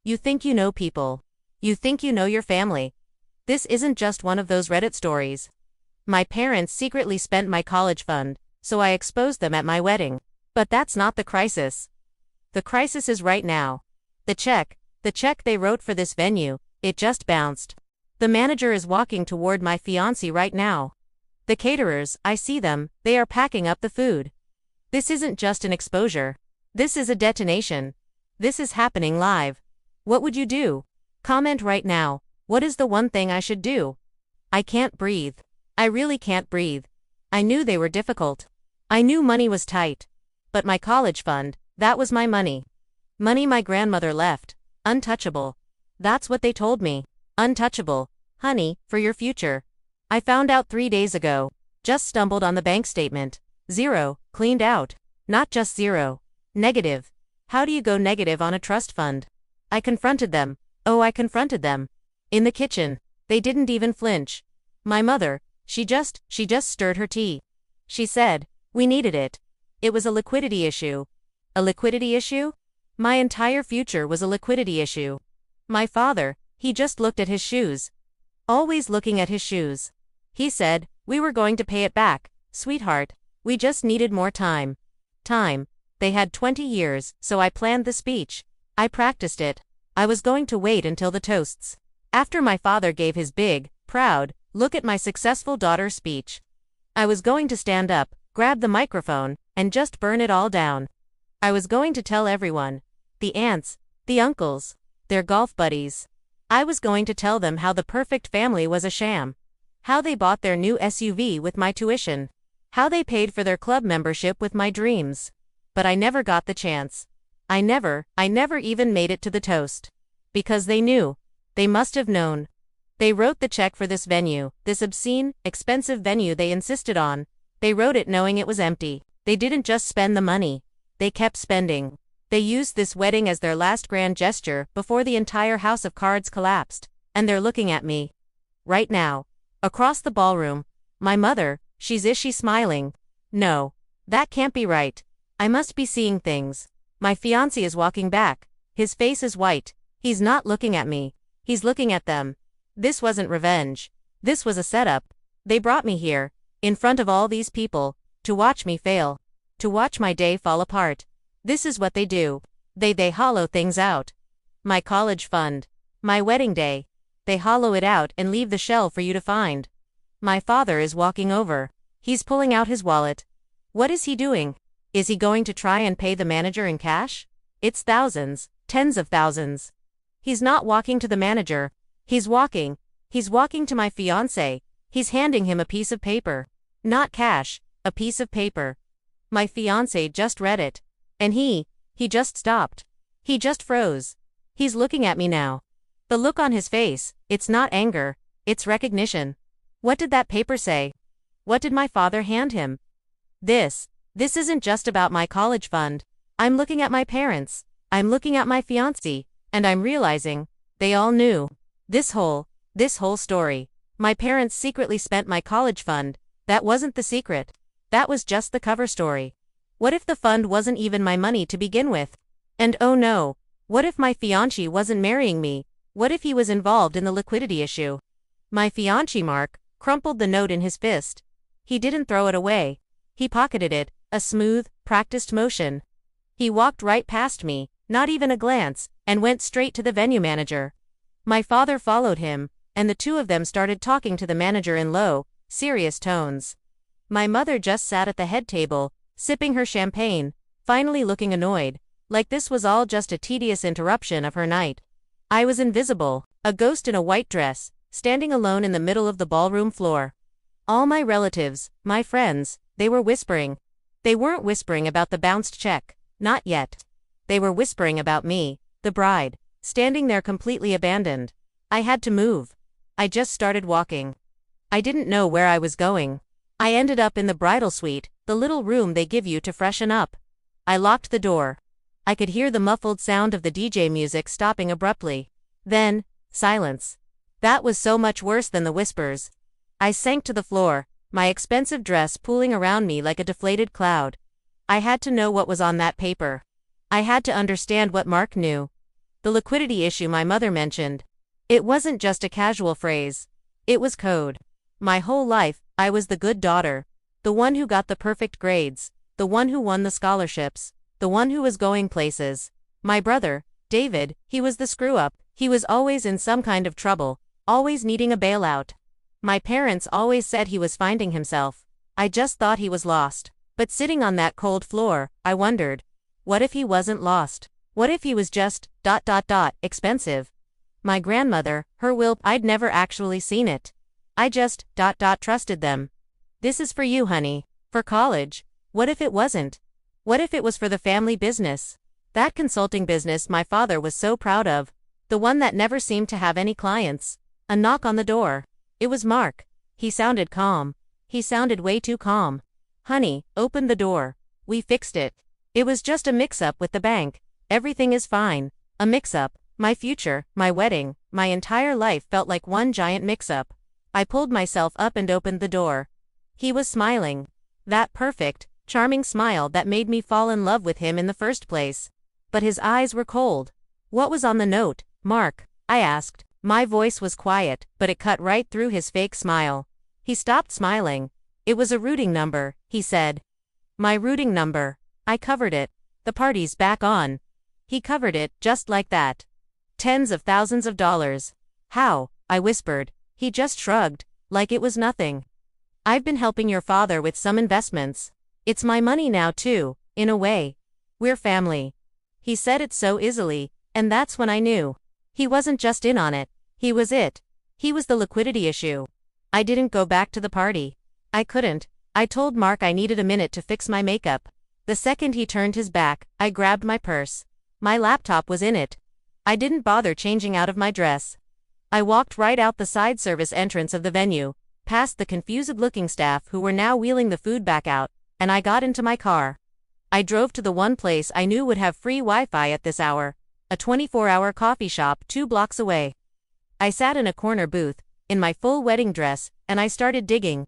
You think you know people. You think you know your family. This isn't just one of those Reddit stories. My parents secretly spent my college fund, so I exposed them at my wedding. But that's not the crisis. The crisis is right now. The check they wrote for this venue, it just bounced. The manager is walking toward my fiancé right now. The caterers, I see them, they are packing up the food. This isn't just an exposure. This is a detonation. This is happening live. What would you do? Comment right now. What is the one thing I should do? I can't breathe. I really can't breathe. I knew they were difficult. I knew money was tight. But my college fund, that was my money. Money my grandmother left. Untouchable. That's what they told me. Untouchable. Honey, for your future. I found out 3 days ago. Just stumbled on the bank statement. Zero, cleaned out. Not just zero. Negative. How do you go negative on a trust fund? I confronted them. I confronted them. In the kitchen. They didn't even flinch. My mother, she just stirred her tea. She said, we needed it. It was a liquidity issue. A liquidity issue? My entire future was a liquidity issue. My father, he just looked at his shoes. Always looking at his shoes. He said, we were going to pay it back, sweetheart. We just needed more time. Time. They had 20 years, so I planned the speech. I practiced it. I was going to wait until the toasts. After my father gave his big, proud, look at my successful daughter's speech. I was going to stand up, grab the microphone, and just burn it all down. I was going to tell everyone. The aunts, the uncles, their golf buddies. I was going to tell them how the perfect family was a sham. How they bought their new SUV with my tuition. How they paid for their club membership with my dreams. But I never got the chance. I never even made it to the toast. Because they knew. They must have known. They wrote the check for this venue, this obscene, expensive venue they insisted on. They wrote it knowing it was empty. They didn't just spend the money. They kept spending. They used this wedding as their last grand gesture before the entire house of cards collapsed. And they're looking at me. Right now. Across the ballroom. My mother, is she smiling? No. That can't be right. I must be seeing things. My fiancé is walking back. His face is white. He's not looking at me. He's looking at them. This wasn't revenge. This was a setup. They brought me here, in front of all these people, to watch me fail. To watch my day fall apart. This is what they do. They hollow things out. My college fund. My wedding day. They hollow it out and leave the shell for you to find. My father is walking over. He's pulling out his wallet. What is he doing? Is he going to try and pay the manager in cash? It's thousands, tens of thousands. He's not walking to the manager. He's walking to my fiancé. He's handing him a piece of paper. Not cash, a piece of paper. My fiancé just read it. And he just stopped. He just froze. He's looking at me now. The look on his face, it's not anger, it's recognition. What did that paper say? What did my father hand him? This isn't just about my college fund. I'm looking at my parents. I'm looking at my fiancé, and I'm realizing, they all knew. This whole story. My parents secretly spent my college fund. That wasn't the secret. That was just the cover story. What if the fund wasn't even my money to begin with? And oh no, what if my fiancé wasn't marrying me? What if he was involved in the liquidity issue? My fiancé Mark crumpled the note in his fist. He didn't throw it away. He pocketed it, a smooth, practiced motion. He walked right past me, not even a glance, and went straight to the venue manager. My father followed him, and the two of them started talking to the manager in low, serious tones. My mother just sat at the head table, sipping her champagne, finally looking annoyed, like this was all just a tedious interruption of her night. I was invisible, a ghost in a white dress, standing alone in the middle of the ballroom floor. All my relatives, my friends, they were whispering. They weren't whispering about the bounced check, not yet. They were whispering about me, the bride, standing there completely abandoned. I had to move. I just started walking. I didn't know where I was going. I ended up in the bridal suite, the little room they give you to freshen up. I locked the door. I could hear the muffled sound of the DJ music stopping abruptly. Then, silence. That was so much worse than the whispers. I sank to the floor, my expensive dress pooling around me like a deflated cloud. I had to know what was on that paper. I had to understand what Mark knew. The liquidity issue my mother mentioned. It wasn't just a casual phrase. It was code. My whole life, I was the good daughter. The one who got the perfect grades. The one who won the scholarships. The one who was going places. My brother, David, he was the screw-up. He was always in some kind of trouble, always needing a bailout. My parents always said he was finding himself. I just thought he was lost. But sitting on that cold floor, I wondered, what if he wasn't lost? What if he was just, expensive? My grandmother, her will, I'd never actually seen it. I just, trusted them. This is for you, honey. For college. What if it wasn't? What if it was for the family business? That consulting business my father was so proud of. The one that never seemed to have any clients. A knock on the door. It was Mark. He sounded calm. He sounded way too calm. Honey, open the door. We fixed it. It was just a mix-up with the bank. Everything is fine. A mix-up. My future, my wedding, my entire life felt like one giant mix-up. I pulled myself up and opened the door. He was smiling. That perfect, charming smile that made me fall in love with him in the first place. But his eyes were cold. What was on the note, Mark? I asked. My voice was quiet, but it cut right through his fake smile. He stopped smiling. It was a routing number, he said. My routing number. I covered it. The party's back on. He covered it, just like that. Tens of thousands of dollars. How? I whispered. He just shrugged, like it was nothing. I've been helping your father with some investments. It's my money now too, in a way. We're family. He said it so easily, and that's when I knew. He wasn't just in on it. He was it. He was the liquidity issue. I didn't go back to the party. I couldn't. I told Mark I needed a minute to fix my makeup. The second he turned his back, I grabbed my purse. My laptop was in it. I didn't bother changing out of my dress. I walked right out the side service entrance of the venue, past the confused-looking staff who were now wheeling the food back out, and I got into my car. I drove to the one place I knew would have free Wi-Fi at this hour, a 24-hour coffee shop 2 blocks away. I sat in a corner booth, in my full wedding dress, and I started digging.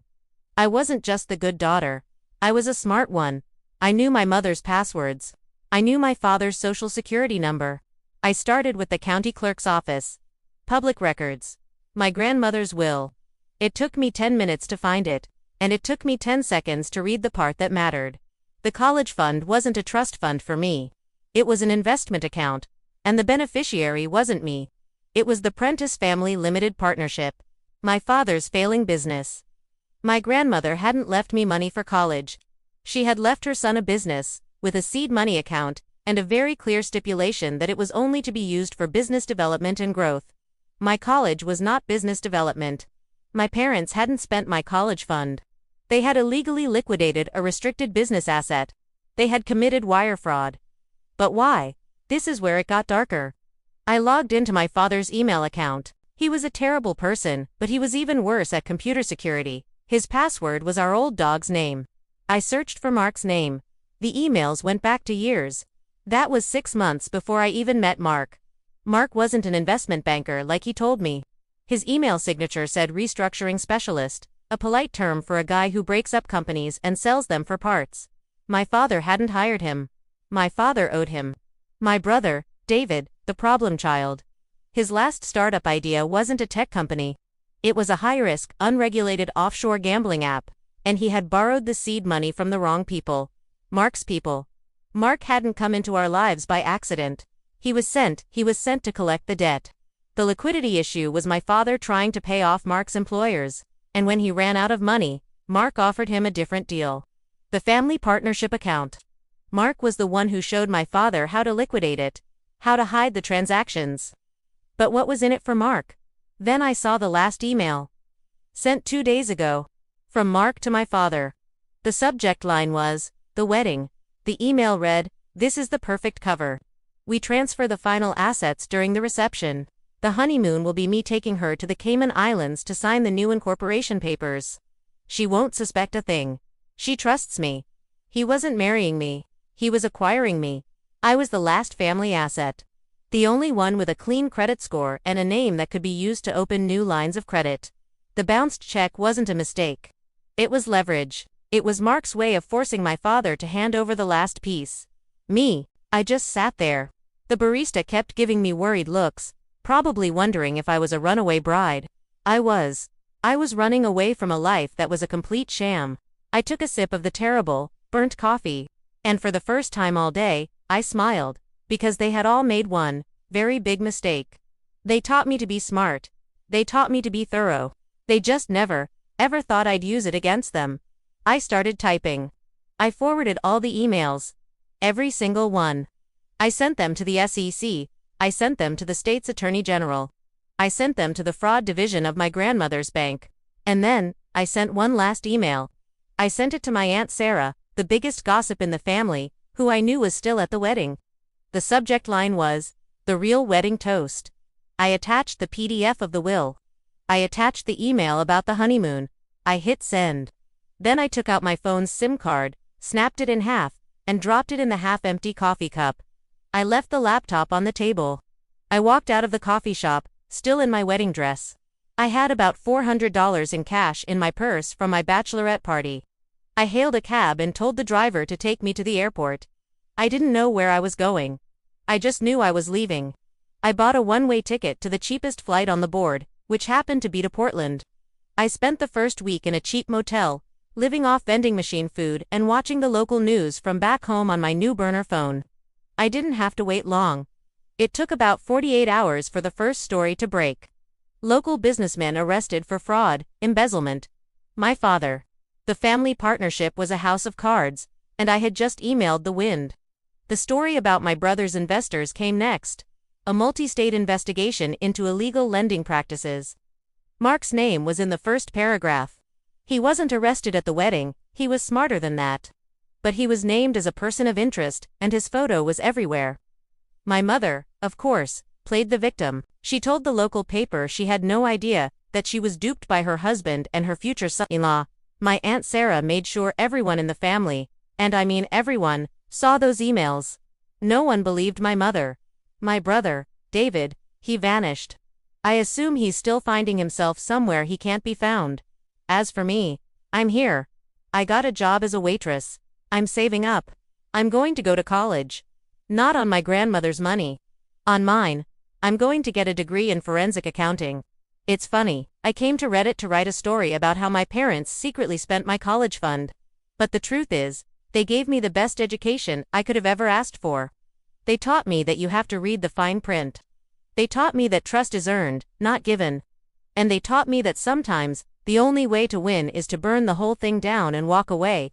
I wasn't just the good daughter. I was a smart one. I knew my mother's passwords. I knew my father's social security number. I started with the county clerk's office. Public records. My grandmother's will. It took me 10 minutes to find it, and it took me 10 seconds to read the part that mattered. The college fund wasn't a trust fund for me. It was an investment account, and the beneficiary wasn't me. It was the Prentice Family Limited Partnership, my father's failing business. My grandmother hadn't left me money for college. She had left her son a business, with a seed money account, and a very clear stipulation that it was only to be used for business development and growth. My college was not business development. My parents hadn't spent my college fund. They had illegally liquidated a restricted business asset. They had committed wire fraud. But why? This is where it got darker. I logged into my father's email account. He was a terrible person, but he was even worse at computer security. His password was our old dog's name. I searched for Mark's name. The emails went back to years. That was 6 months before I even met Mark. Mark wasn't an investment banker like he told me. His email signature said restructuring specialist, a polite term for a guy who breaks up companies and sells them for parts. My father hadn't hired him. My father owed him. My brother, David, the problem child. His last startup idea wasn't a tech company. It was a high-risk, unregulated offshore gambling app, and he had borrowed the seed money from the wrong people. Mark's people. Mark hadn't come into our lives by accident. He was sent to collect the debt. The liquidity issue was my father trying to pay off Mark's employers, and when he ran out of money, Mark offered him a different deal. The family partnership account. Mark was the one who showed my father how to liquidate it, how to hide the transactions. But what was in it for Mark? Then I saw the last email. Sent 2 days ago. From Mark to my father. The subject line was, the wedding. The email read, this is the perfect cover. We transfer the final assets during the reception. The honeymoon will be me taking her to the Cayman Islands to sign the new incorporation papers. She won't suspect a thing. She trusts me. He wasn't marrying me. He was acquiring me. I was the last family asset. The only one with a clean credit score and a name that could be used to open new lines of credit. The bounced check wasn't a mistake. It was leverage. It was Mark's way of forcing my father to hand over the last piece. Me, I just sat there. The barista kept giving me worried looks, probably wondering if I was a runaway bride. I was. I was running away from a life that was a complete sham. I took a sip of the terrible, burnt coffee, and for the first time all day, I smiled, because they had all made one very big mistake. They taught me to be smart. They taught me to be thorough. They just never, ever thought I'd use it against them. I started typing. I forwarded all the emails. Every single one. I sent them to the SEC. I sent them to the state's attorney general. I sent them to the fraud division of my grandmother's bank. And then, I sent one last email. I sent it to my Aunt Sarah, the biggest gossip in the family, who I knew was still at the wedding. The subject line was, "The Real Wedding Toast." I attached the PDF of the will. I attached the email about the honeymoon. I hit send. Then I took out my phone's SIM card, snapped it in half, and dropped it in the half-empty coffee cup. I left the laptop on the table. I walked out of the coffee shop, still in my wedding dress. I had about $400 in cash in my purse from my bachelorette party. I hailed a cab and told the driver to take me to the airport. I didn't know where I was going. I just knew I was leaving. I bought a one-way ticket to the cheapest flight on the board, which happened to be to Portland. I spent the first week in a cheap motel, living off vending machine food and watching the local news from back home on my new burner phone. I didn't have to wait long. It took about 48 hours for the first story to break. Local businessmen arrested for fraud, embezzlement. My father. The family partnership was a house of cards, and I had just emailed the wind. The story about my brother's investors came next. A multi-state investigation into illegal lending practices. Mark's name was in the first paragraph. He wasn't arrested at the wedding, he was smarter than that. But he was named as a person of interest, and his photo was everywhere. My mother, of course, played the victim. She told the local paper she had no idea that she was duped by her husband and her future son-in-law. My Aunt Sarah made sure everyone in the family, and I mean everyone, saw those emails. No one believed my mother. My brother, David, he vanished. I assume he's still finding himself somewhere he can't be found. As for me, I'm here. I got a job as a waitress. I'm saving up. I'm going to go to college. Not on my grandmother's money. On mine. I'm going to get a degree in forensic accounting. It's funny, I came to Reddit to write a story about how my parents secretly spent my college fund. But the truth is, they gave me the best education I could have ever asked for. They taught me that you have to read the fine print. They taught me that trust is earned, not given. And they taught me that sometimes, the only way to win is to burn the whole thing down and walk away,